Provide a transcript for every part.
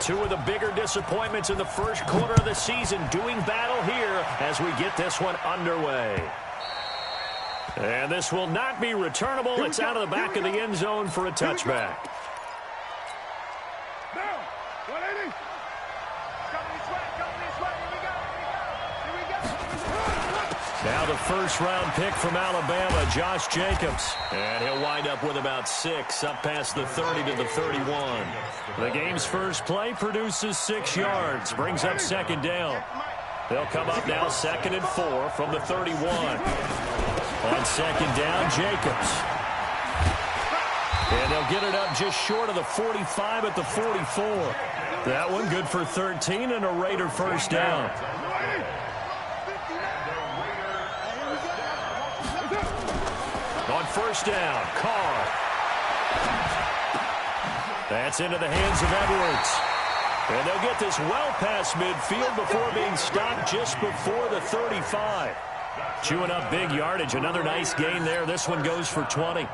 two of the bigger disappointments in the first quarter of the season doing battle here as we get this one underway. And this will not be returnable. It's out of the back of the end zone for a touchback. Now the first-round pick from Alabama, Josh Jacobs. And he'll wind up with about 6, up past the 30 to the 31. The game's first play produces 6 yards, brings up second down. They'll come up now 2nd and 4 from the 31. On second down, Jacobs. And they'll get it up just short of the 45 at the 44. That one good for 13 and a Raider first down. On first down, Carr. That's into the hands of Edwards. And they'll get this well past midfield before being stopped just before the 35. Chewing up big yardage. Another nice gain there. This one goes for 20.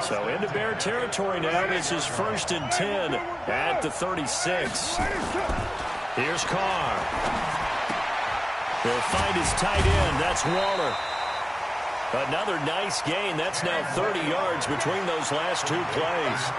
So into Bear territory now. This is 1st and 10 at the 36. Here's Carr. They'll find his tight end. That's Waller. Another nice gain. That's now 30 yards between those last 2 plays.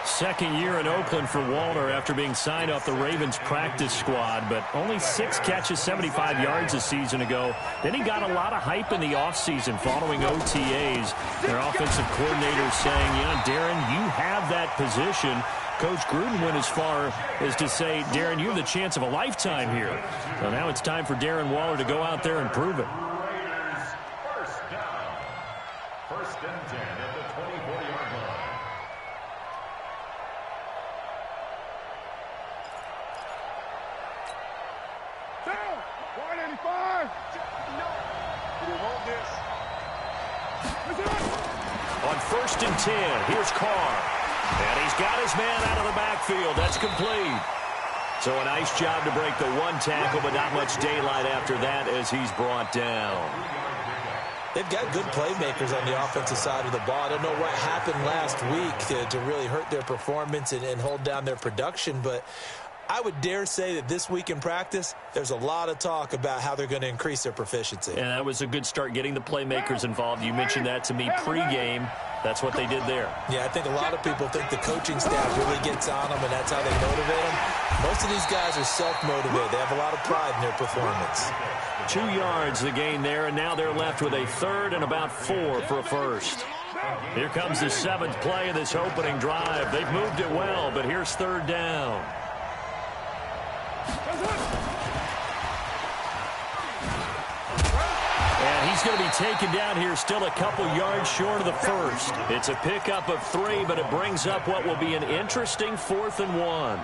Second year in Oakland for Waller after being signed off the Ravens practice squad, but only 6 catches, 75 yards a season ago. Then he got a lot of hype in the offseason following OTAs. Their offensive coordinator saying, you know, Darren, you have that position. Coach Gruden went as far as to say, Darren, you have the chance of a lifetime here. So now it's time for Darren Waller to go out there and prove it. First and 10 at the 24-yard line. Down! 185! No! We want this. On 1st and 10, here's Carr. And he's got his man out of the backfield. That's complete. So a nice job to break the 1 tackle, but not much daylight after that as he's brought down. They've got good playmakers on the offensive side of the ball. I don't know what happened last week to really hurt their performance and hold down their production, but I would dare say that this week in practice, there's a lot of talk about how they're going to increase their proficiency. And that was a good start getting the playmakers involved. You mentioned that to me pregame. That's what they did there. Yeah, I think a lot of people think the coaching staff really gets on them, and that's how they motivate them. Most of these guys are self-motivated. They have a lot of pride in their performance. 2 yards the gain there, and now they're left with a 3rd and about 4 for a first. Here comes the 7th play of this opening drive. They've moved it well, but here's 3rd down. And he's going to be taken down here still a couple yards short of the first. It's a pickup of 3, but it brings up what will be an interesting 4th and 1.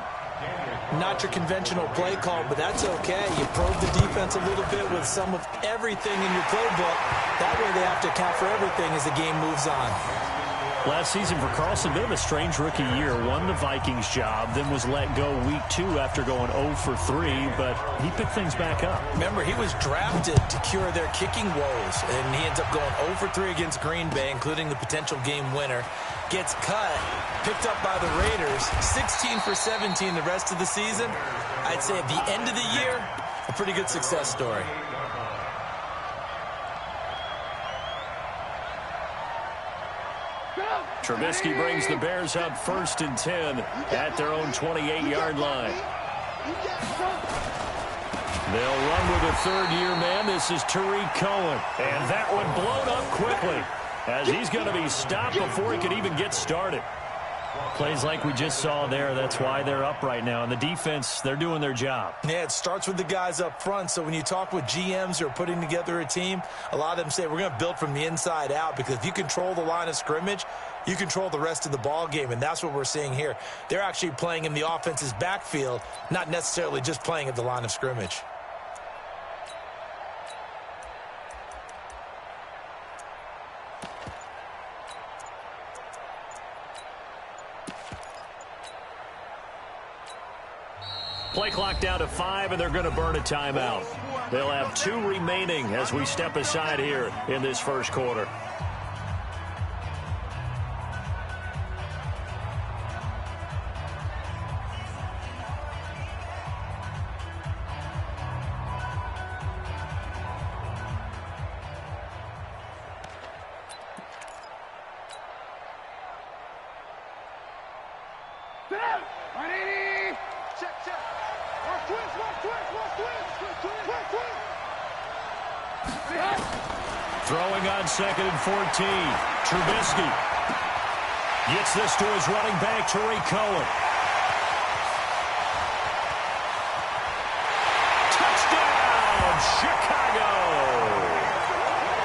Not your conventional play call, but that's okay. You probe the defense a little bit with some of everything in your playbook. That way they have to account for everything as the game moves on. Last season for Carlson, bit of a strange rookie year. Won the Vikings job, then was let go week 2 after going 0 for 3, but he picked things back up. Remember, he was drafted to cure their kicking woes, and he ends up going 0 for 3 against Green Bay, including the potential game winner. Gets cut, picked up by the Raiders, 16 for 17 the rest of the season. I'd say at the end of the year, a pretty good success story. Trubisky brings the Bears up 1st and 10 at their own 28-yard line. They'll run with a 3rd-year man. This is Tariq Cohen. And that one blown up quickly as he's going to be stopped before he could even get started. Plays like we just saw there. That's why they're up right now. And the defense, they're doing their job. Yeah, it starts with the guys up front. So when you talk with GMs who are putting together a team, a lot of them say we're going to build from the inside out, because if you control the line of scrimmage, you control the rest of the ball game, and that's what we're seeing here. They're actually playing in the offense's backfield, not necessarily just playing at the line of scrimmage. Play clock down to 5, and they're going to burn a timeout. They'll have 2 remaining as we step aside here in this first quarter. Throwing on 2nd and 14. Trubisky gets this to his running back, Tariq Cohen. Touchdown, Chicago!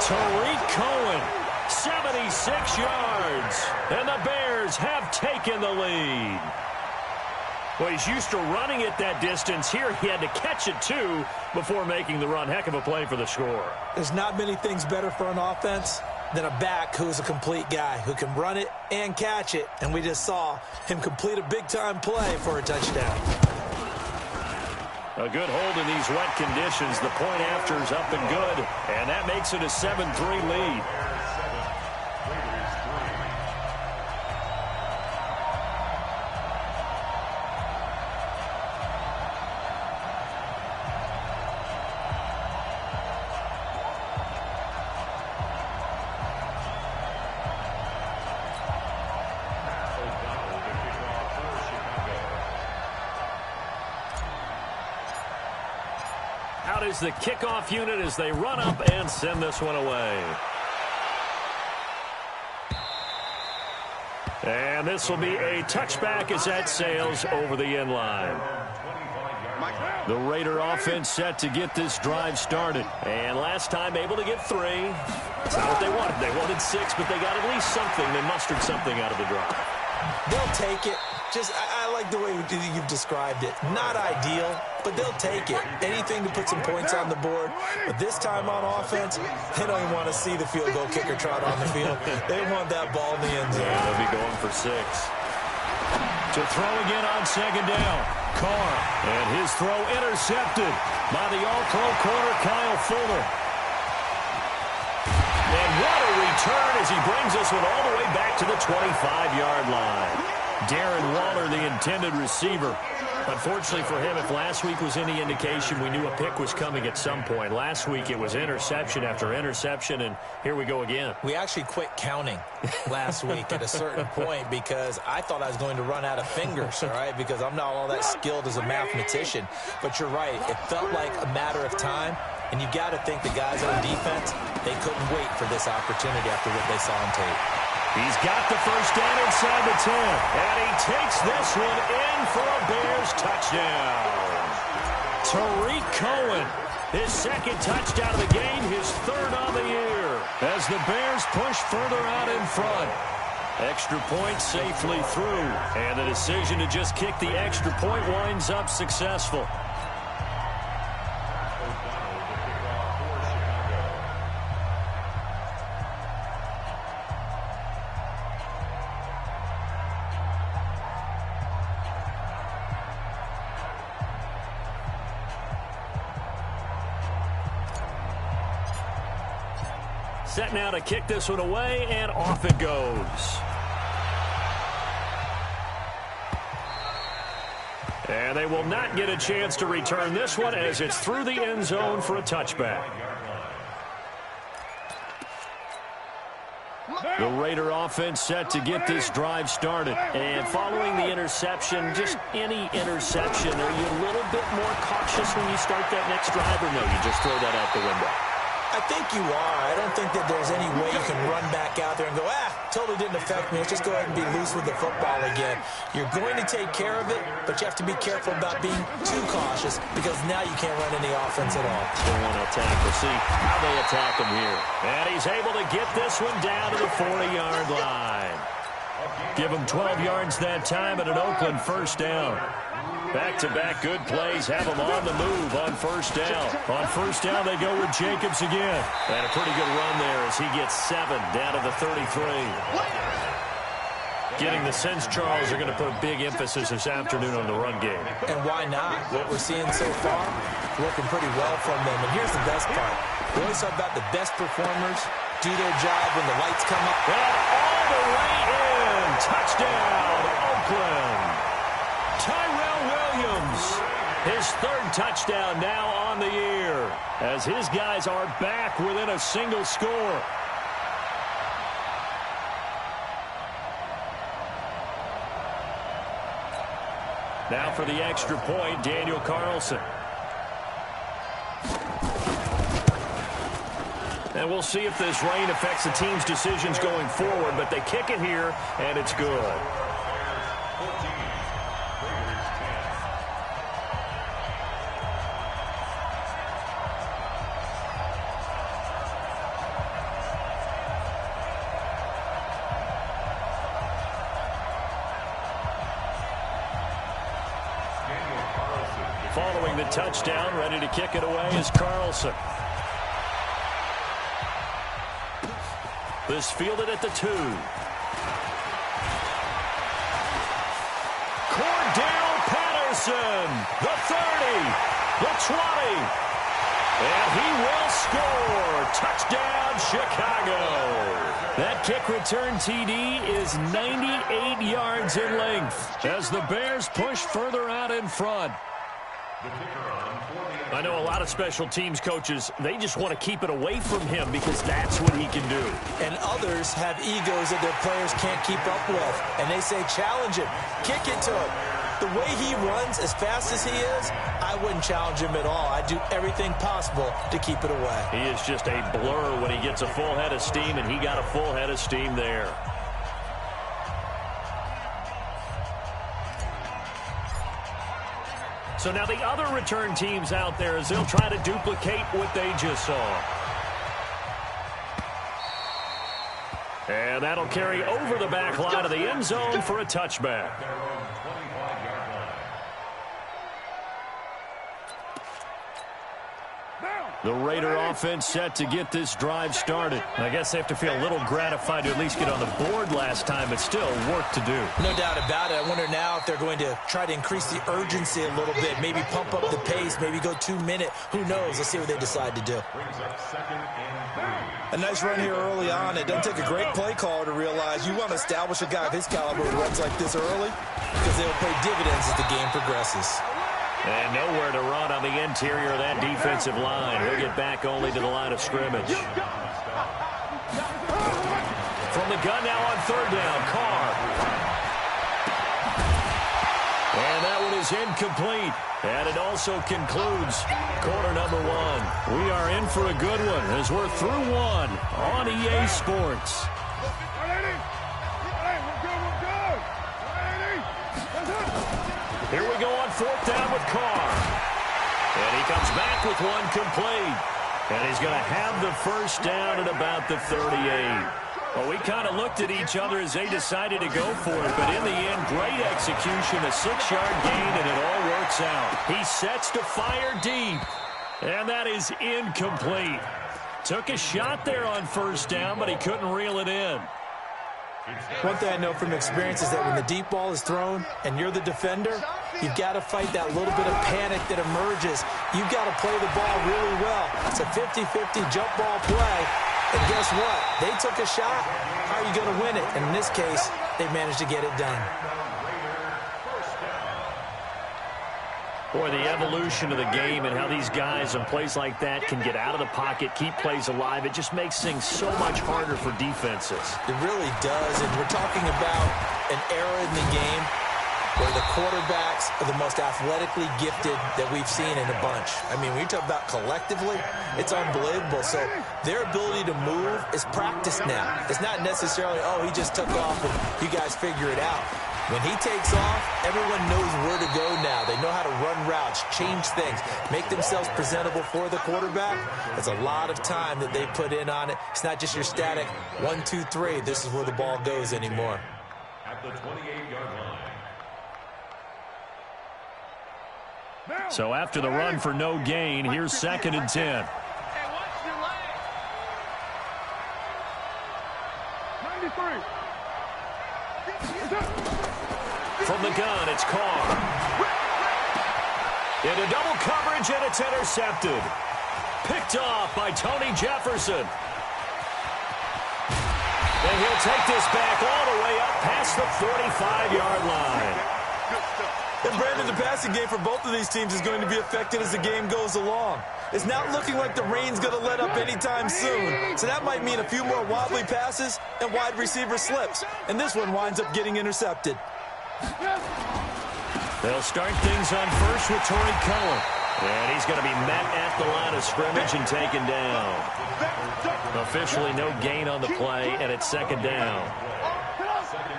Tariq Cohen, 76 yards, and the Bears have taken the lead. Well, he's used to running it that distance. Here he had to catch it, too, before making the run. Heck of a play for the score. There's not many things better for an offense than a back who's a complete guy, who can run it and catch it. And we just saw him complete a big-time play for a touchdown. A good hold in these wet conditions. The point after is up and good, and that makes it a 7-3 lead. Out is the kickoff unit as they run up and send this one away. And this will be a touchback as that sails over the end line. The Raider offense set to get this drive started. And last time able to get 3. That's not what they wanted. They wanted 6, but they got at least something. They mustered something out of the drive. They'll take it. I like the way you've described it. Not ideal, but they'll take it. Anything to put some points on the board. But this time on offense, they don't even want to see the field goal kicker trot on the field. They want that ball in the end zone. Yeah, they'll be going for 6. To throw again on 2nd down. Carr, and his throw intercepted by the all-pro corner, Kyle Fuller. And what a return as he brings this one all the way back to the 25-yard line. Darren Waller, the intended receiver. Unfortunately for him, if last week was any indication, we knew a pick was coming at some point. Last week it was interception after interception, and here we go again. We actually quit counting last week at a certain point because I thought I was going to run out of fingers, all right, because I'm not all that skilled as a mathematician. But you're right. It felt like a matter of time, and you got to think the guys on defense, they couldn't wait for this opportunity after what they saw on tape. He's got the first down inside the 10, and he takes this one in for a Bears touchdown. Tariq Cohen, his 2nd touchdown of the game, his 3rd on the year, as the Bears push further out in front. Extra point safely through, and the decision to just kick the extra point winds up successful. Set now to kick this one away, and off it goes. And they will not get a chance to return this one as it's through the end zone for a touchback. The Raider offense set to get this drive started. And following the interception, just any interception, are you a little bit more cautious when you start that next drive, or no, you just throw that out the window? I think you are. I don't think that there's any way you can run back out there and go, totally didn't affect me. Let's just go ahead and be loose with the football again. You're going to take care of it, but you have to be careful about being too cautious because now you can't run any offense at all. They want to attack. We'll see how they attack him here. And he's able to get this one down to the 40-yard line. Give him 12 yards that time and an Oakland first down. Back-to-back good plays have them on the move on first down. On first down, they go with Jacobs again. And a pretty good run there as he gets 7 down to the 33. Getting the sense Charles are going to put a big emphasis this afternoon on the run game. And why not? What we're seeing so far, working pretty well from them. And here's the best part. We always talk about the best performers do their job when the lights come up. And all the way in. Touchdown, Oakland. Tyrell Williams, his 3rd touchdown now on the year, as his guys are back within a single score. Now for the extra point, Daniel Carlson. And we'll see if this rain affects the team's decisions going forward, but they kick it here, and it's good. Following the touchdown, ready to kick it away is Carlson. This fielded at the 2. Cordell Patterson, the 30, the 20, and he will score. Touchdown, Chicago. That kick return TD is 98 yards in length as the Bears push further out in front. I know a lot of special teams coaches, they just want to keep it away from him because that's what he can do. And others have egos that their players can't keep up with. And they say, challenge him, kick it to him. The way he runs as fast as he is, I wouldn't challenge him at all. I'd do everything possible to keep it away. He is just a blur when he gets a full head of steam, and he got a full head of steam there. So now the other return teams out there as they'll try to duplicate what they just saw. And that'll carry over the back line of the end zone for a touchback. The Raider offense set to get this drive started. I guess they have to feel a little gratified to at least get on the board last time, but still work to do. No doubt about it. I wonder now if they're going to try to increase the urgency a little bit, maybe pump up the pace, maybe go 2 minute. Who knows? Let's see what they decide to do. A nice run here early on. It doesn't take a great play caller to realize you want to establish a guy of his caliber who runs like this early because they'll pay dividends as the game progresses. And nowhere to run on the interior of that defensive line. He'll get back only to the line of scrimmage. From the gun now on third down, Carr. And that one is incomplete. And it also concludes quarter number 1. We are in for a good one as we're through one on EA Sports. Here we go on fourth down with Carr. And he comes back with one complete. And he's going to have the first down at about the 38. Well, we kind of looked at each other as they decided to go for it. But in the end, great execution, a 6-yard gain, and it all works out. He sets to fire deep. And that is incomplete. Took a shot there on first down, but he couldn't reel it in. One thing I know from experience is that when the deep ball is thrown and you're the defender, you've got to fight that little bit of panic that emerges. You've got to play the ball really well. It's a 50-50 jump ball play. And guess what? They took a shot. How are you going to win it? And in this case, they managed to get it done. Boy, the evolution of the game and how these guys in plays like that can get out of the pocket, keep plays alive, it just makes things so much harder for defenses. It really does, and we're talking about an era in the game where the quarterbacks are the most athletically gifted that we've seen in a bunch. I mean, when you talk about collectively, it's unbelievable. So their ability to move is practiced now. It's not necessarily, oh, he just took off and you guys figure it out. When he takes off, everyone knows where to go now. They know how to run routes, change things, make themselves presentable for the quarterback. It's a lot of time that they put in on it. It's not just your static 1, 2, 3. This is where the ball goes anymore. At the 28-yard line. So after the run for no gain, here's 2nd and 10. 93. From the gun, it's Carr. Into double coverage, and it's intercepted. Picked off by Tony Jefferson. And he'll take this back all the way up past the 45-yard line. And Brandon, the passing game for both of these teams is going to be affected as the game goes along. It's not looking like the rain's going to let up anytime soon. So that might mean a few more wobbly passes and wide receiver slips. And this one winds up getting intercepted. They'll start things on first with Torrey Cohen. And he's going to be met at the line of scrimmage and taken down. Officially no gain on the play, and it's second down.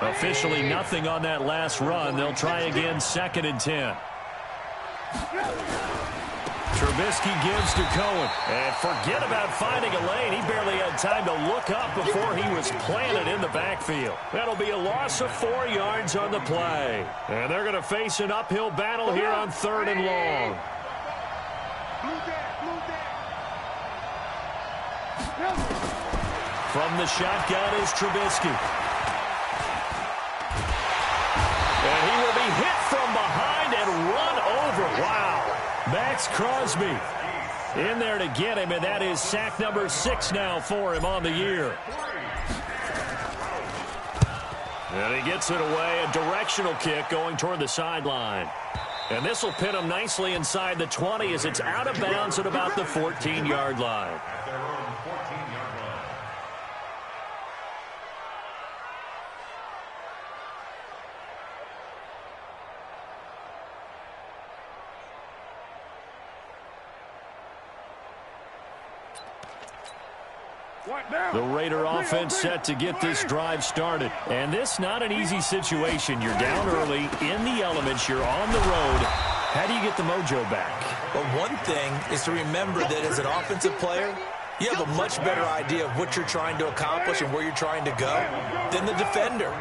Officially nothing on that last run. They'll try again, 2nd and 10. Trubisky gives to Cohen. And forget about finding a lane. He barely had time to look up before he was planted in the backfield. That'll be a loss of 4 yards on the play. And they're going to face an uphill battle here on 3rd and long. From the shotgun is Trubisky. And he will be hit from behind and run over. Wow. Max Crosby in there to get him, and that is sack number 6 now for him on the year. And he gets it away, a directional kick going toward the sideline. And this will pin him nicely inside the 20 as it's out of bounds at about the 14-yard line. The Raider offense set to get this drive started. And this not an easy situation. You're down early, in the elements, you're on the road. How do you get the mojo back? Well, one thing is to remember that as an offensive player, you have a much better idea of what you're trying to accomplish and where you're trying to go than the defender.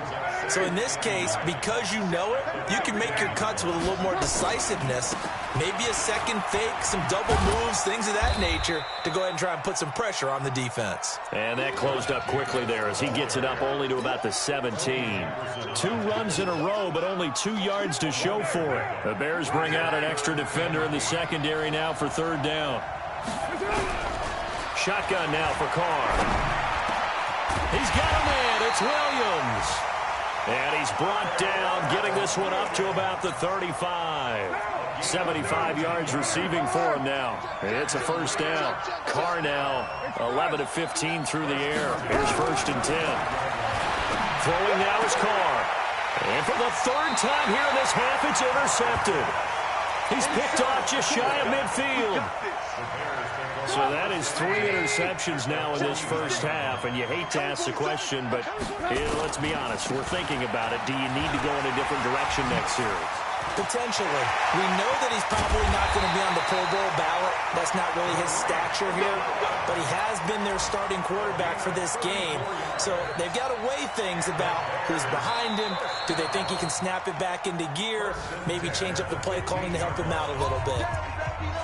So in this case, because you know it, you can make your cuts with a little more decisiveness, maybe a second fake, some double moves, things of that nature, to go ahead and try and put some pressure on the defense. And that closed up quickly there as he gets it up only to about the 17. 2 runs in a row, but only 2 yards to show for it. The Bears bring out an extra defender in the secondary now for 3rd down. Shotgun now for Carr. He's got him in. It's Williams. And he's brought down, getting this one up to about the 35. 75 yards receiving for him now. It's a 1st down. Carr now 11 of 15 through the air. Here's 1st and 10. Throwing now is Carr. And for the 3rd time here in this half, it's intercepted. He's picked off just shy of midfield. So that is 3 interceptions now in this first half, and you hate to ask the question, but let's be honest, we're thinking about it. Do you need to go in a different direction next series? Potentially. We know that he's probably not going to be on the Pro Bowl ballot. That's not really his stature here, but he has been their starting quarterback for this game. So they've got to weigh things about who's behind him. Do they think he can snap it back into gear? Maybe change up the play calling to help him out a little bit.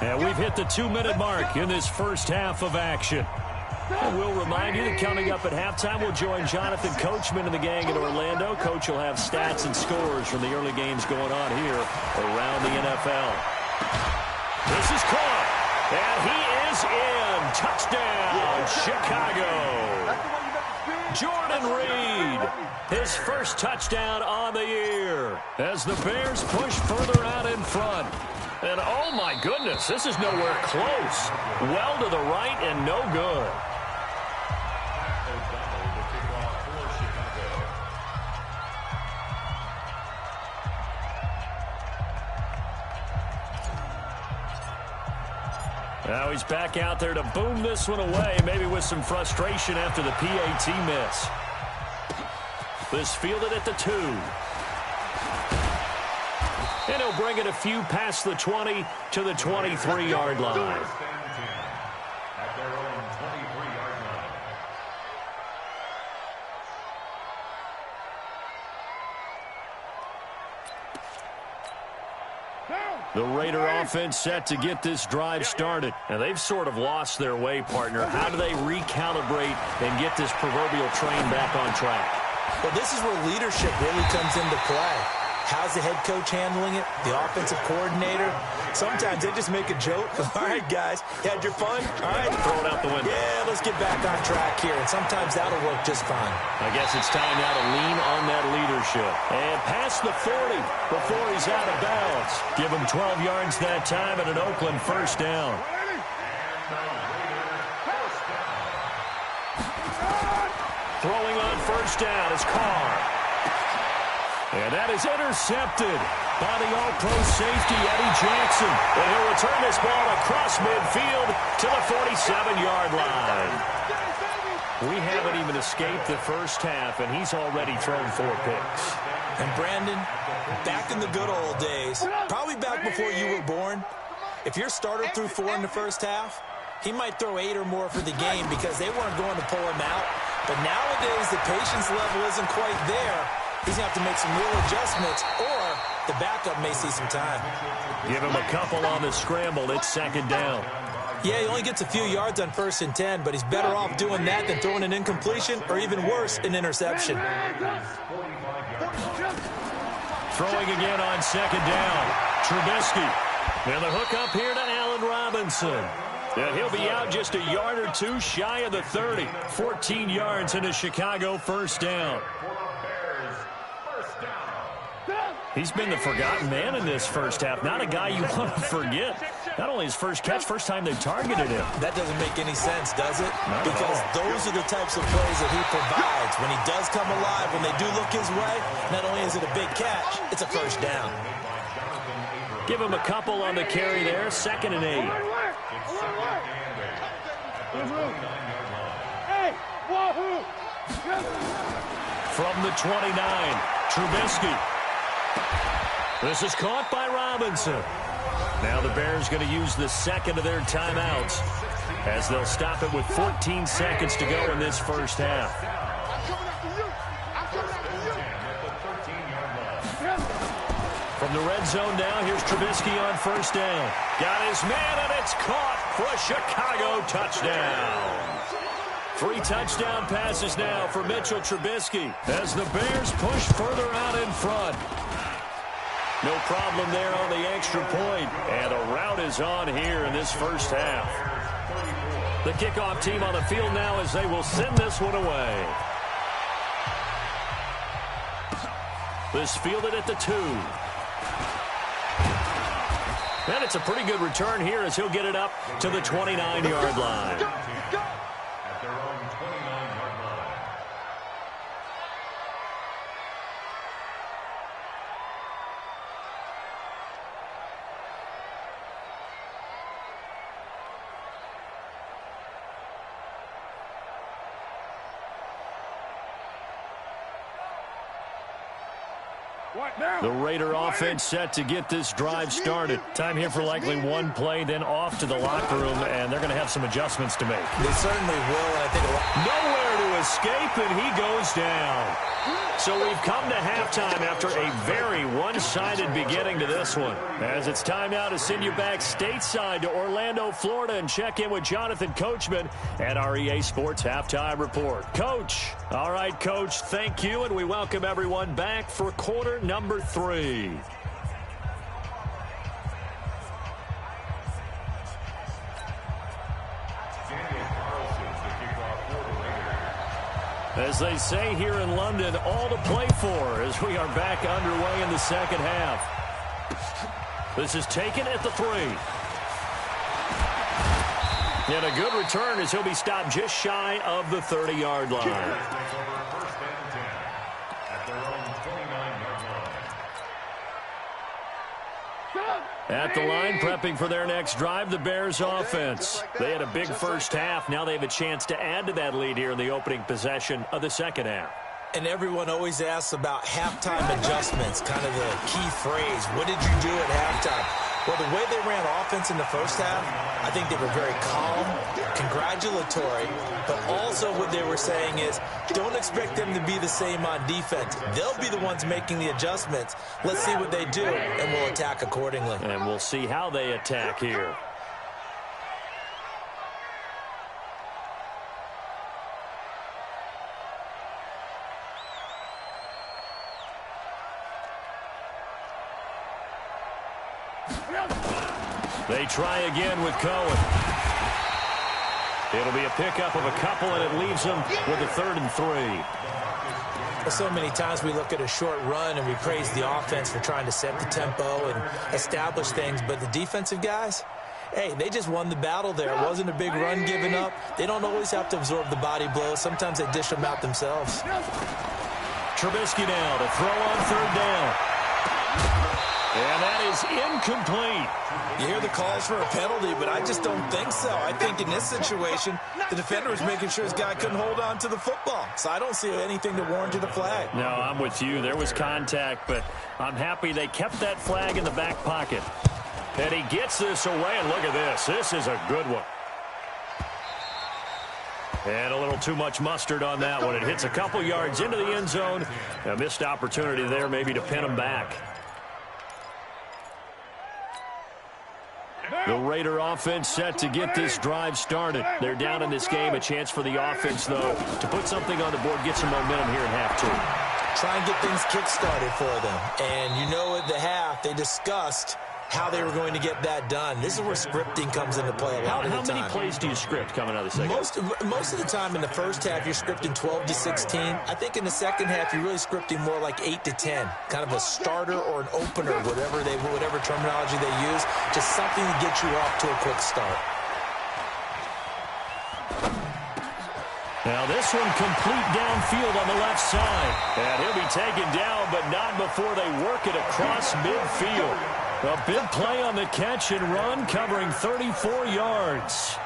And we've hit the 2-minute mark in this first half of action. And we'll remind you that coming up at halftime, we'll join Jonathan Coachman and the gang in Orlando. Coach will have stats and scores from the early games going on here around the NFL. This is caught, and he is in. Touchdown, Chicago. Jordan Reed, his first touchdown on the year as the Bears push further out in front. And oh my goodness, this is nowhere close. Well to the right and no good. Now he's back out there to boom this one away, maybe with some frustration after the PAT miss. This fielded at the 2. And he'll bring it a few past the 20 to the 23-yard line. At their own 23-yard line. The Raider offense set to get this drive started. And they've sort of lost their way, partner. How do they recalibrate and get this proverbial train back on track? Well, this is where leadership really comes into play. How's the head coach handling it? The offensive coordinator? Sometimes they just make a joke. All right, guys, you had your fun? All right. Throw it out the window. Yeah, let's get back on track here. And sometimes that'll work just fine. I guess it's time now to lean on that leadership. And past the 40 before he's out of bounds. Give him 12 yards that time and an Oakland 1st down. Throwing on 1st down is Carr. And that is intercepted. by the All-Pro safety, Eddie Jackson. And he'll return this ball across midfield to the 47-yard line. We haven't even escaped the first half, and he's already thrown 4 picks. And Brandon, back in the good old days, probably back before you were born, if your starter threw 4 in the first half, he might throw 8 or more for the game because they weren't going to pull him out. But nowadays, the patience level isn't quite there. He's going to have to make some real adjustments, or the backup may see some time. Give him a couple on the scramble. It's second down. Yeah, he only gets a few yards on 1st and 10, but he's better off doing that than throwing an incompletion or, even worse, an interception. Throwing again on second down. Trubisky. And the hook up here to Allen Robinson. And he'll be out just a yard or 2 shy of the 30. 14 yards into Chicago, first down. He's been the forgotten man in this first half. Not a guy you want to forget. Not only his first catch, first time they targeted him. That doesn't make any sense, does it? Because those are the types of plays that he provides. When he does come alive, when they do look his way, not only is it a big catch, it's a first down. Give him a couple on the carry there. 2nd and 8. From the 29, Trubisky. This is caught by Robinson. Now the Bears going to use the second of their timeouts as they'll stop it with 14 seconds to go in this first half. From the red zone now, here's Trubisky on first down. Got his man, and it's caught for a Chicago touchdown. 3 touchdown passes now for Mitchell Trubisky as the Bears push further out in front. No problem there on the extra point, and a rout is on here in this first half. The kickoff team on the field now as they will send this one away. This fielded at the 2. And it's a pretty good return here as he'll get it up to the 29-yard line. The Raider offense set to get this drive started. Time here for likely one play, then off to the locker room, and they're going to have some adjustments to make. They certainly will, and I think nowhere to escape, and he goes down. So we've come to halftime after a very one-sided beginning to this one. As it's time now to send you back stateside to Orlando, Florida, and check in with Jonathan Coachman at our EA Sports Halftime Report. Coach. All right, Coach, thank you, and we welcome everyone back for quarter number 3. As they say here in London, all to play for as we are back underway in the second half. This is taken at the 3. And a good return as he'll be stopped just shy of the 30-yard line. At the line, prepping for their next drive, the Bears offense. They had a big first half. Now they have a chance to add to that lead here in the opening possession of the second half. And everyone always asks about halftime adjustments, kind of the key phrase. What did you do at halftime? Well, the way they ran offense in the first half, I think they were very calm, congratulatory, but also what they were saying is don't expect them to be the same on defense. They'll be the ones making the adjustments. Let's see what they do, and we'll attack accordingly. And we'll see how they attack here. They try again with Cohen. It'll be a pickup of a couple, and it leaves them with a 3rd and 3. Well, so many times we look at a short run and we praise the offense for trying to set the tempo and establish things, but the defensive guys, hey, they just won the battle there. It wasn't a big run given up. They don't always have to absorb the body blows. Sometimes they dish them out themselves. Trubisky now to throw on 3rd down. And that is incomplete. You hear the calls for a penalty, but I just don't think so. I think in this situation, the defender was making sure his guy couldn't hold on to the football. So I don't see anything to warrant the flag. No, I'm with you. There was contact, but I'm happy they kept that flag in the back pocket. And he gets this away, and look at this. This is a good one. And a little too much mustard on that one. It hits a couple yards into the end zone. A missed opportunity there maybe to pin him back. The Raider offense set to get this drive started. They're down in this game. A chance for the offense, though, to put something on the board, get some momentum here in half two. Try and get things kick-started for them. And you know at the half, they discussed how they were going to get that done. This is where scripting comes into play a lot of the time. How many plays do you script coming out of the second? Most of the time in the first half, you're scripting 12 to 16. I think in the second half, you're really scripting more like 8 to 10. Kind of a starter or an opener, whatever terminology they use. Just something to get you off to a quick start. Now this one complete downfield on the left side. And he'll be taken down, but not before they work it across midfield. A big play on the catch and run, covering 34 yards.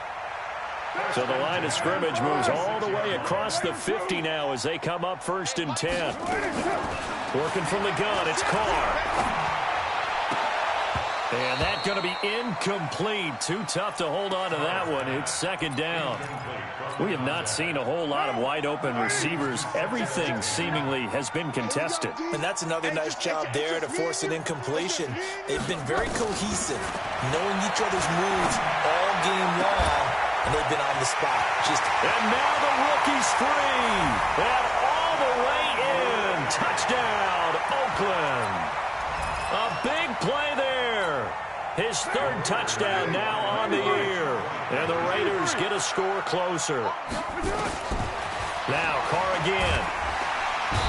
So the line of scrimmage moves all the way across the 50 now as they come up 1st and 10. Working from the gun, it's Carr. And that's going to be incomplete. Too tough to hold on to that one. It's 2nd down. We have not seen a whole lot of wide-open receivers. Everything seemingly has been contested. And that's another nice job there to force an incompletion. They've been very cohesive, knowing each other's moves all game long, and they've been on the spot. And now the rookie's free. And all the way in. Touchdown, Oakland. A big play there. His 3rd touchdown now on the year. And the Raiders get a score closer. Now Carr again.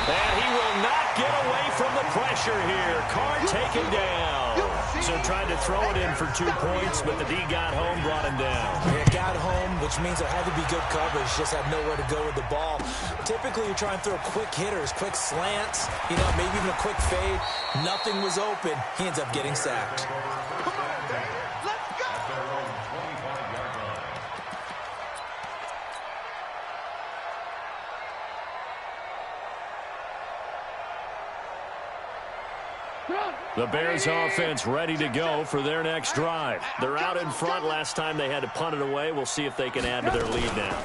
And he will not get away from the pressure here. Carr taken down. So tried to throw it in for 2 points, but the D got home, brought him down. It got home, which means there had to be good coverage. Just had nowhere to go with the ball. Typically, you try and throw quick hitters, quick slants, maybe even a quick fade. Nothing was open. He ends up getting sacked. The Bears offense ready to go for their next drive. They're out in front. Last time they had to punt it away. We'll see if they can add to their lead now.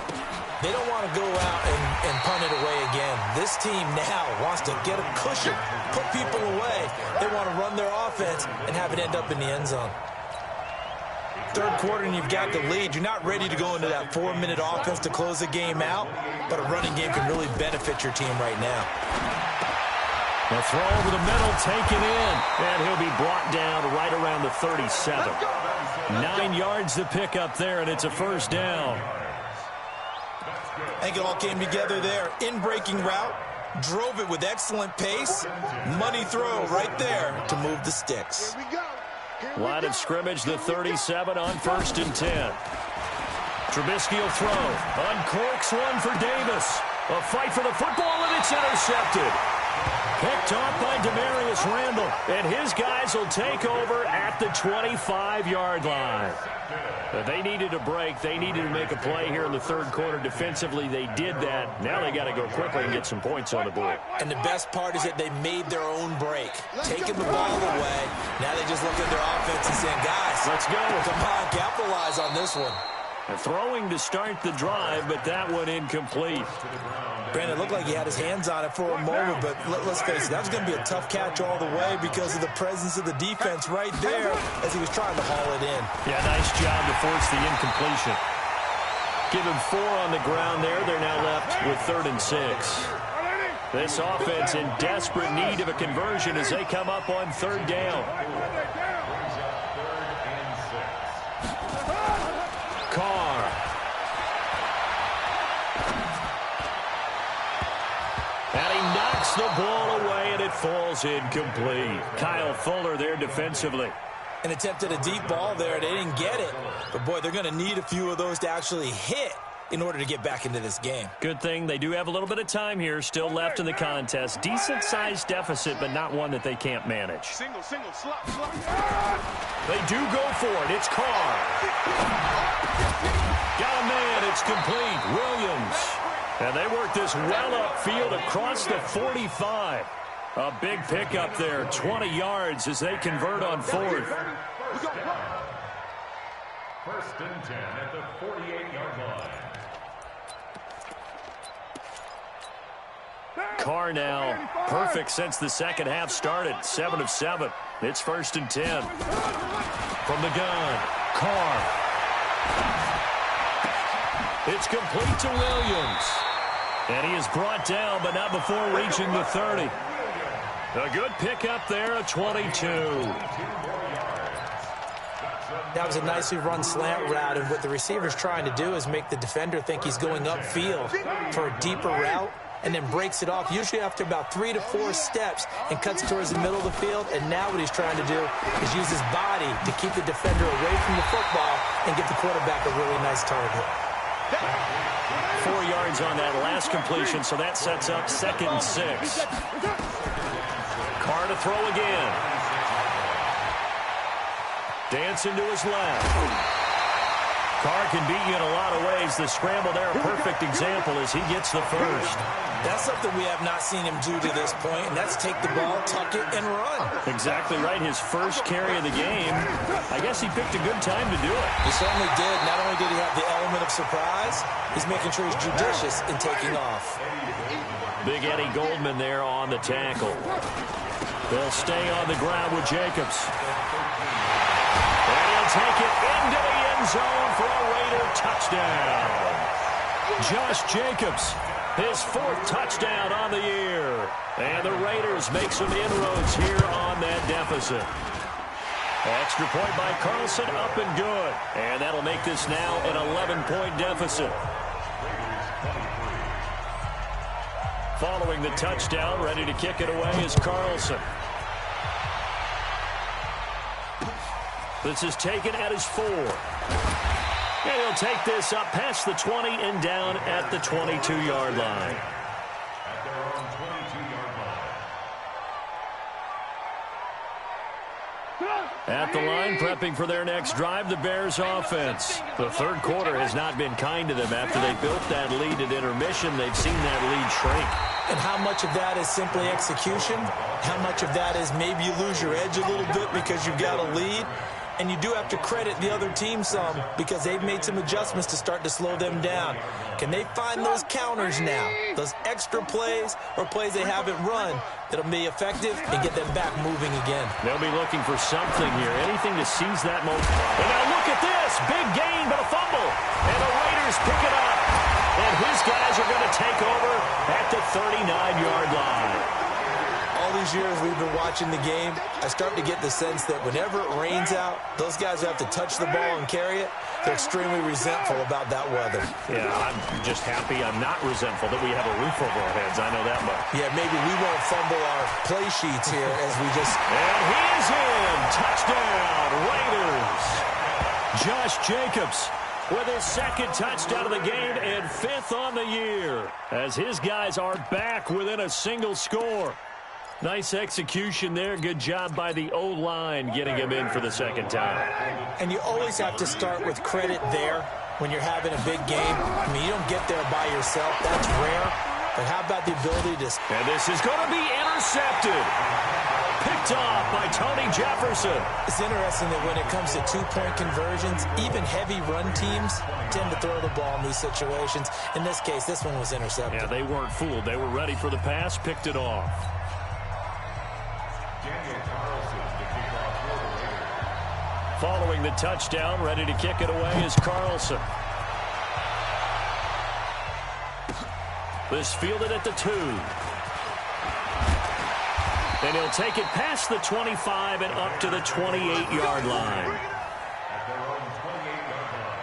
They don't want to go out and punt it away again. This team now wants to get a cushion, put people away. They want to run their offense and have it end up in the end zone. 3rd quarter and you've got the lead. You're not ready to go into that 4-minute offense to close the game out, but a running game can really benefit your team right now. The throw over the middle, taken in, and he'll be brought down right around the 37. 9 yards to pick up there, and it's a 1st down. I think it all came together there. In-breaking route, drove it with excellent pace. Money throw right there to move the sticks. Line of scrimmage, the 37 on 1st and 10. Trubisky will throw. Uncorks one for Davis. A fight for the football, and it's intercepted. Picked off by Demarius Randall, and his guys will take over at the 25-yard line. They needed a break. They needed to make a play here in the 3rd quarter. Defensively, they did that. Now they got to go quickly and get some points on the board. And the best part is that they made their own break, taking the ball away. Now they just look at their offense and saying, guys, let's go. Come on, capitalize on this one. Throwing to start the drive, but that one incomplete. Brandon, it looked like he had his hands on it for a moment, but let's face it, that was going to be a tough catch all the way because of the presence of the defense right there as he was trying to haul it in. Yeah, nice job to force the incompletion. Give him 4 on the ground there. They're now left with 3rd and 6. This offense in desperate need of a conversion as they come up on 3rd down. Carr. And he knocks the ball away, and it falls incomplete. Kyle Fuller there defensively. And attempted a deep ball there. They didn't get it. But, boy, they're going to need a few of those to actually hit in order to get back into this game. Good thing they do have a little bit of time here still left in the contest. Decent-sized deficit, but not one that they can't manage. Single, slot. They do go for it. It's Carr. Got a man. It's complete. Williams. And they work this well upfield across the 45. A big pickup there, 20 yards as they convert on fourth. First and 10 at the 48-yard line. Carr now perfect since the second half started. 7 of 7. It's first and 10. From the gun, Carr. It's complete to Williams. And he is brought down, but not before reaching the 30. A good pickup there, a 22. That was a nicely run slant route, and what the receiver's trying to do is make the defender think he's going upfield for a deeper route, and then breaks it off, usually after about 3 to 4 steps, and cuts towards the middle of the field. And now what he's trying to do is use his body to keep the defender away from the football and get the quarterback a really nice target. 4 yards on that last completion, so that sets up 2nd and 6. Carr to throw again. Dancing to his left. Carr can beat you in a lot of ways. The scramble there, a perfect example as he gets the first. That's something we have not seen him do to this point, and that's take the ball, tuck it, and run. Exactly right. His first carry of the game. I guess he picked a good time to do it. He certainly did. Not only did he have the element of surprise, he's making sure he's judicious in taking off. Big Eddie Goldman there on the tackle. They'll stay on the ground with Jacobs. And he'll take it into the end zone for a Raider touchdown. Josh Jacobs, his 4th touchdown on the year. And the Raiders make some inroads here on that deficit. Extra point by Carlson, up and good. And that'll make this now an 11-point deficit. Following the touchdown, ready to kick it away is Carlson. This is taken at his 4. And he'll take this up past the 20 and down at the 22-yard line. At their own 22-yard line. At the line, prepping for their next drive, the Bears offense. The third quarter has not been kind to them. After they built that lead at intermission, they've seen that lead shrink. And how much of that is simply execution? How much of that is maybe you lose your edge a little bit because you've got a lead? And you do have to credit the other team some because they've made some adjustments to start to slow them down. Can they find those counters now, those extra plays or plays they haven't run that'll be effective and get them back moving again? They'll be looking for something here, anything to seize that moment. And now look at this, big gain but a fumble. And the Raiders pick it up. And his guys are going to take over at the 39-yard line. All these years we've been watching the game, I start to get the sense that whenever it rains out, those guys who have to touch the ball and carry it, they're extremely resentful about that weather. Yeah, I'm just happy I'm not resentful that we have a roof over our heads. I know that much. Yeah, maybe we won't fumble our play sheets here as we just... And he is in. Touchdown, Raiders. Josh Jacobs with his 2nd touchdown of the game and 5th on the year as his guys are back within a single score. Nice execution there. Good job by the O-line getting him in for the 2nd time. And you always have to start with credit there when you're having a big game. I mean, you don't get there by yourself. That's rare. But how about the ability to... And this is going to be intercepted. Picked off by Tony Jefferson. It's interesting that when it comes to 2-point conversions, even heavy run teams tend to throw the ball in these situations. In this case, this one was intercepted. Yeah, they weren't fooled. They were ready for the pass, picked it off. Following the touchdown, ready to kick it away is Carlson. This fielded at the 2. And he'll take it past the 25 and up to the 28-yard line. At their own 28-yard line.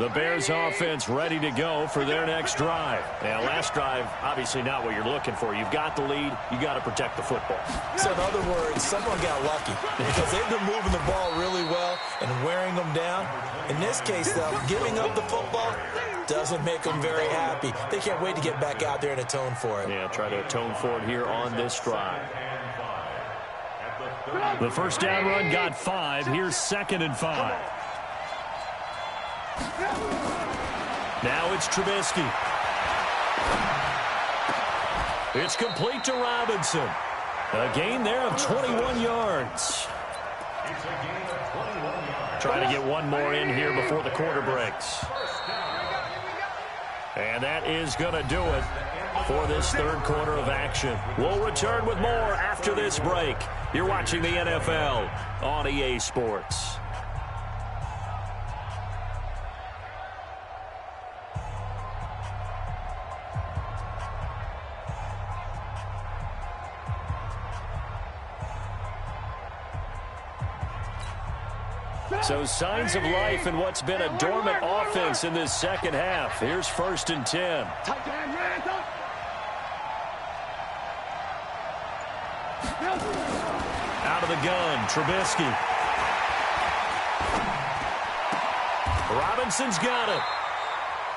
The Bears offense ready to go for their next drive. Now, last drive, obviously not what you're looking for. You've got the lead. You got to protect the football. So, in other words, someone got lucky because they've been moving the ball really well and wearing them down. In this case, though, giving up the football doesn't make them very happy. They can't wait to get back out there and atone for it. Yeah, try to atone for it here on this drive. The first down run got 5. Here's 2nd and 5. Now it's Trubisky. It's complete to Robinson. A gain there of 21 yards. Trying to get one more in here before the quarter breaks. And that is going to do it for this third quarter of action. We'll return with more after this break. You're watching the NFL on EA Sports. So signs of life in what's been a dormant offense in this second half. Here's 1st and 10. Out of the gun, Trubisky. Robinson's got it.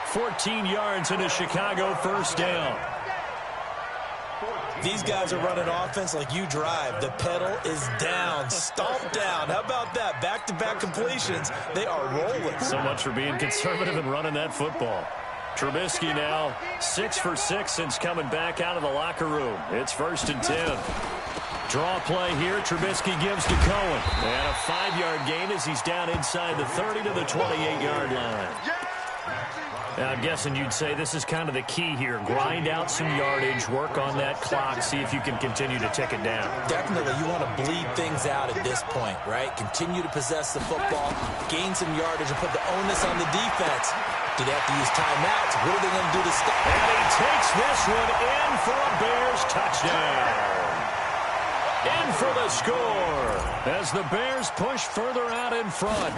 14 yards in a Chicago first down. These guys are running offense like you drive. The pedal is down, stomped down. How about that? Back-to-back completions. They are rolling. So much for being conservative and running that football. Trubisky now 6 for 6 since coming back out of the locker room. It's 1st and 10. Draw play here. Trubisky gives to Cohen. And a 5-yard gain as he's down inside the 30 to the 28-yard line. Now, I'm guessing you'd say this is kind of the key here. Grind out some yardage, work on that clock, see if you can continue to tick it down. Definitely, you want to bleed things out at this point, right? Continue to possess the football, gain some yardage, and put the onus on the defense. Do they have to use timeouts? What are they going to do to stop? And he takes this one in for a Bears touchdown. In for the score as the Bears push further out in front.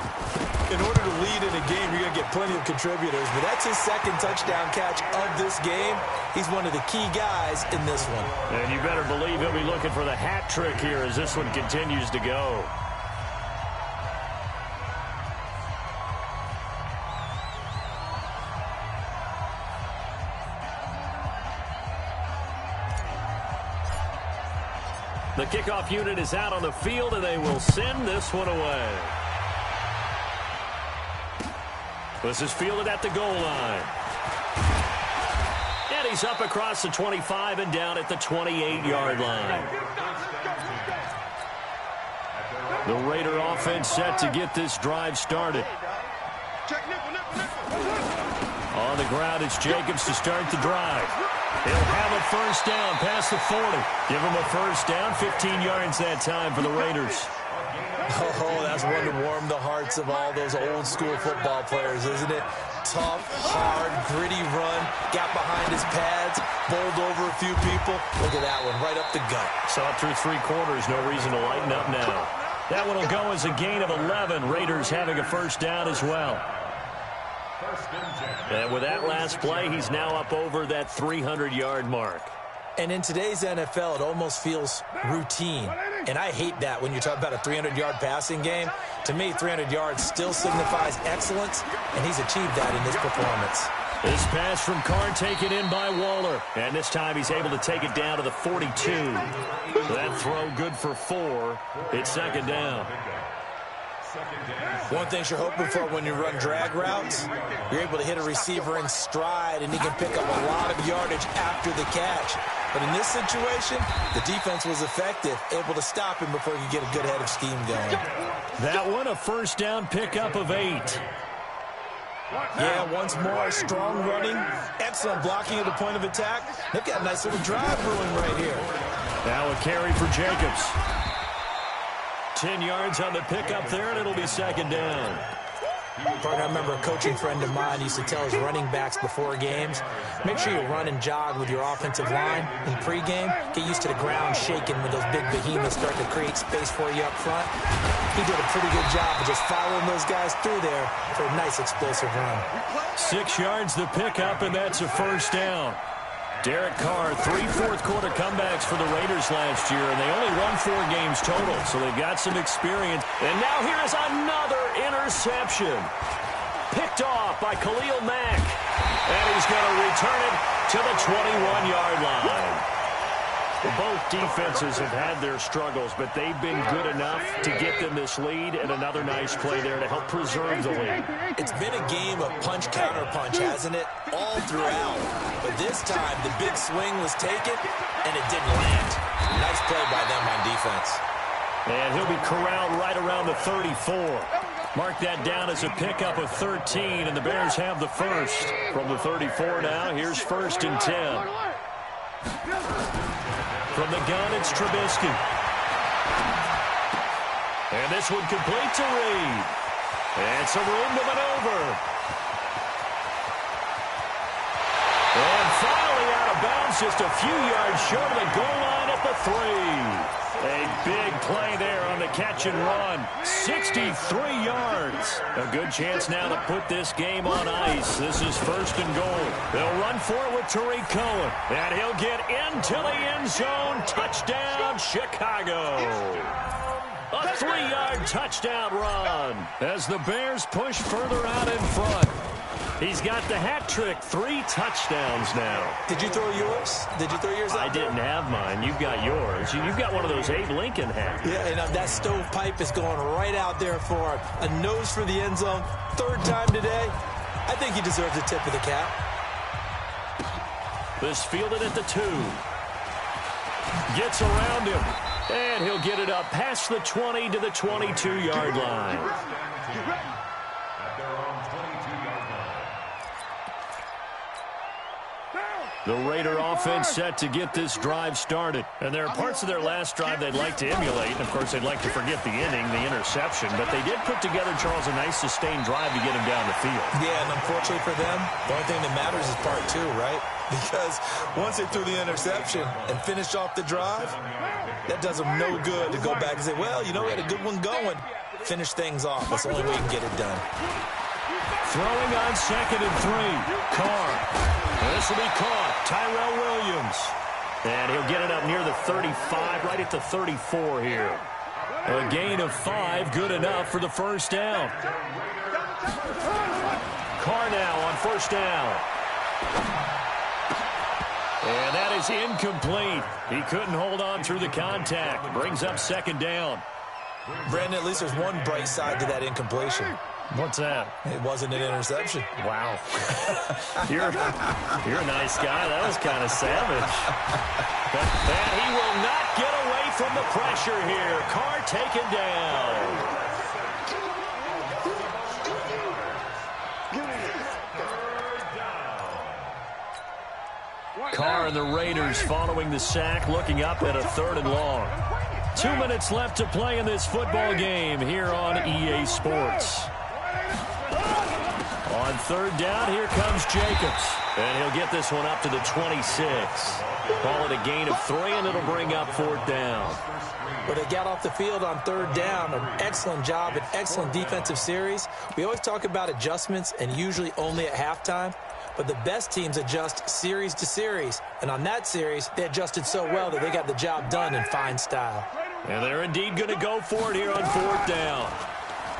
In order to lead in a game, you're going to get plenty of contributors, but that's his 2nd touchdown catch of this game. He's one of the key guys in this one. And you better believe he'll be looking for the hat trick here as this one continues to go. The kickoff unit is out on the field, and they will send this one away. This is fielded at the goal line. And he's up across the 25 and down at the 28-yard line. The Raider offense set to get this drive started. On the ground, it's Jacobs to start the drive. He'll have a first down past the 40. Give him a first down, 15 yards that time for the Raiders. Oh, that's one to warm the hearts of all those old-school football players, isn't it? Tough, hard, gritty run, got behind his pads, bowled over a few people. Look at that one, right up the gut. Saw it through 3 quarters, no reason to lighten up now. That one will go as a gain of 11. Raiders having a first down as well. And with that last play, he's now up over that 300-yard mark. And in today's NFL, it almost feels routine. And I hate that when you talk about a 300-yard passing game. To me, 300 yards still signifies excellence, and he's achieved that in this performance. This pass from Carr taken in by Waller. And this time he's able to take it down to the 42. That throw good for 4. It's 2nd down. One thing you're hoping for when you run drag routes, you're able to hit a receiver in stride, and he can pick up a lot of yardage after the catch. But in this situation, the defense was effective, able to stop him before you get a good head of steam going. That one, a first down pickup of 8. Yeah, once more, strong running, excellent blocking at the point of attack. They've got a nice little drive brewing right here. Now a carry for Jacobs. 10 yards on the pickup there, and it'll be 2nd down. Partner, I remember a coaching friend of mine used to tell his running backs before games, make sure you run and jog with your offensive line in pregame. Get used to the ground shaking when those big behemoths start to create space for you up front. He did a pretty good job of just following those guys through there for a nice explosive run. 6 yards the pickup, and that's a first down. Derek Carr, 3 fourth-quarter comebacks for the Raiders last year, and they only won 4 games total, so they've got some experience. And now here is another interception. Picked off by Khalil Mack, and he's going to return it to the 21-yard line. Both defenses have had their struggles, but they've been good enough to get them this lead, and another nice play there to help preserve the lead. It's been a game of punch-counter-punch, hasn't it? All throughout. But this time, the big swing was taken, and it didn't land. Nice play by them on defense. And he'll be corralled right around the 34. Mark that down as a pickup of 13, and the Bears have the first. From the 34 now, here's 1st and 10. From the gun, it's Trubisky. And this one complete to Reed. And some room to maneuver. And finally out of bounds, just a few yards short of the goal line at the 3. A big play there on the catch and run. 63 yards. A good chance now to put this game on ice. This is 1st and goal. They'll run for it with Tariq Cohen. And he'll get into the end zone. Touchdown, Chicago. A 3-yard touchdown run as the Bears push further out in front. He's got the hat trick, 3 touchdowns now. Did you throw yours? Did you throw yours out? I didn't have mine. You've got yours. You've got one of those Abe Lincoln hats. Yeah, and that stovepipe is going right out there for a nose for the end zone. 3rd time today. I think he deserves a tip of the cap. This fielded at the 2. Gets around him. And he'll get it up past the 20 to the 22-yard line. The Raider offense set to get this drive started. And there are parts of their last drive they'd like to emulate. And, of course, they'd like to forget the inning, the interception. But they did put together, Charles, a nice sustained drive to get him down the field. Yeah, and unfortunately for them, the only thing that matters is part 2, right? Because once they threw the interception and finished off the drive, that does them no good to go back and say, well, you know, we had a good one going. Finish things off. That's the only way you can get it done. Throwing on 2nd and 3. Carr. This will be caught. Tyrell Williams. And he'll get it up near the 35, right at the 34 here. A gain of 5, good enough for the first down. Carr now on 1st down. And that is incomplete. He couldn't hold on through the contact. Brings up 2nd down. Brandon, at least there's one bright side to that incompletion. What's that? It wasn't an interception. Wow. You're a nice guy. That was kind of savage. And he will not get away from the pressure here. Carr taken down. Carr and the Raiders following the sack, looking up at a 3rd and long. 2 minutes left to play in this football game here on EA Sports. On 3rd down, here comes Jacobs. And he'll get this one up to the 26. Call it a gain of 3, and it'll bring up 4th down. Well, they got off the field on 3rd down. An excellent job, an excellent defensive series. We always talk about adjustments, and usually only at halftime. But the best teams adjust series to series. And on that series, they adjusted so well that they got the job done in fine style. And they're indeed going to go for it here on 4th down.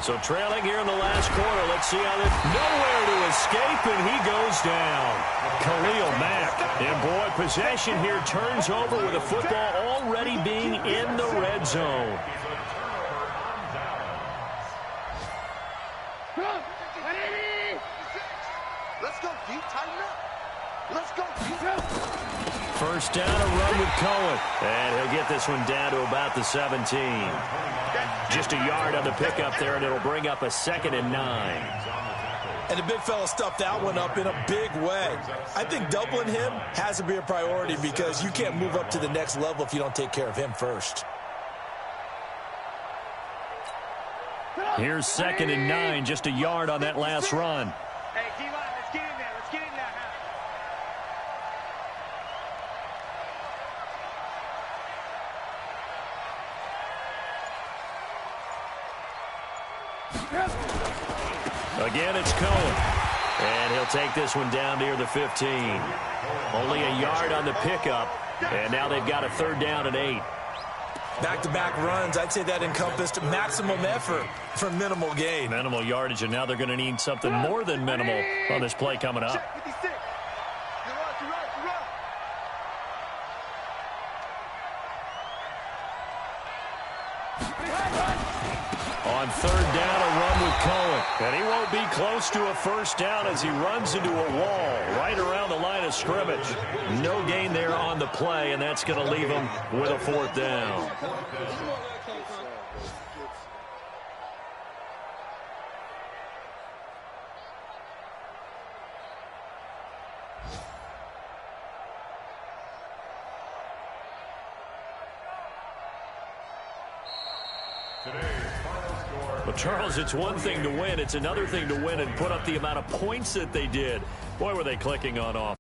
So trailing here in the last quarter. Let's see how this... Nowhere to escape, and he goes down. Khalil Mack. And, boy, possession here turns over with the football already being in the red zone. Let's go, deep, tighten up. Let's go, deep. 1st down, a run with Cohen. And he'll get this one down to about the 17. Just a yard on the pickup there, and it'll bring up a 2nd and 9. And the big fella stuffed that one up in a big way. I think doubling him has to be a priority because you can't move up to the next level if you don't take care of him first. Here's 2nd and 9, just a yard on that last run. Hey, D-line, let's get in there. Let's get in there. Again, it's Cohen. And he'll take this one down near the 15. Only a yard on the pickup. And now they've got a 3rd down and 8. Back-to-back runs, I'd say that encompassed maximum effort for minimal gain. Minimal yardage, and now they're going to need something more than minimal on this play coming up. Check 56. You're right. On 3rd down, a run with Cohen. And he won't be close to a 1st down as he runs into a wall right around the line of scrimmage. No gain there on the play, and that's going to leave him with a 4th down. Well, Charles, it's one thing to win. It's another thing to win and put up the amount of points that they did. Boy, were they clicking on offense.